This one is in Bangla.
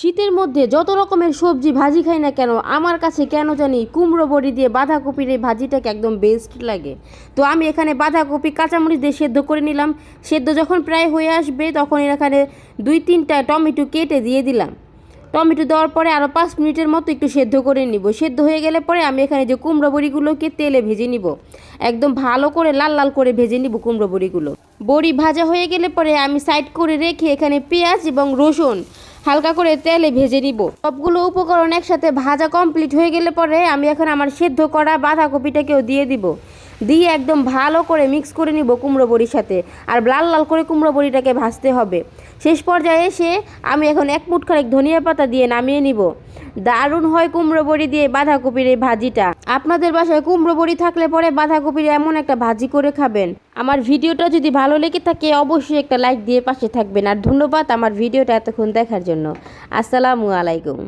শীতের মধ্যে যত রকমের সবজি ভাজি খাই না কেন আমার কাছে কেন জানি কুমড়ো বড়ি দিয়ে বাঁধাকপির এই ভাজিটাকে একদম বেস্ট লাগে। তো আমি এখানে বাঁধাকপি কাঁচামরিচ দিয়ে সেদ্ধ করে নিলাম। সেদ্ধ যখন প্রায় হয়ে আসবে তখন এখানে 2-3টা টমেটো কেটে দিয়ে দিলাম। টমেটো দেওয়ার পরে আরও 5 মিনিটের মতো একটু সেদ্ধ করে নিব। সেদ্ধ হয়ে গেলে পরে আমি এখানে যে কুমড়ো বড়িগুলোকে তেলে ভেজে নিব, একদম ভালো করে লাল লাল করে ভেজে নিব কুমড়ো বড়িগুলো। বড়ি ভাজা হয়ে গেলে পরে আমি সাইড করে রেখে এখানে পেঁয়াজ এবং রসুন হালকা করে তেলে ভেজে নিব। সবগুলো উপকরণ একসাথে ভাজা কমপ্লিট হয়ে গেলে পরে আমি এখন আমার সেদ্ধ করা বাঁধাকপিটাকেও দিয়ে দিব। দিয়ে একদম ভালো করে মিক্স করে নিব কুমড়ো বড়ির সাথে। আর লাল লাল করে কুমড়ো বড়িটাকে ভাজতে হবে। শেষ পর্যায়ে এসে আমি এখন 1 মুঠ খানিক ধনিয়া পাতা দিয়ে নামিয়ে নিব। দারুণ হয় কুমড়ো বড়ি দিয়ে বাঁধাকপির এই ভাজিটা। আপনাদের বাসায় কুমড়ো বড়ি থাকলে পরে বাঁধাকপির এমন একটা ভাজি করে খাবেন। আমার ভিডিওটা যদি ভালো লেগে থাকে অবশ্যই একটা লাইক দিয়ে পাশে থাকবেন। আর ধন্যবাদ আমার ভিডিওটা এতক্ষণ দেখার জন্য। আসসালামু আলাইকুম।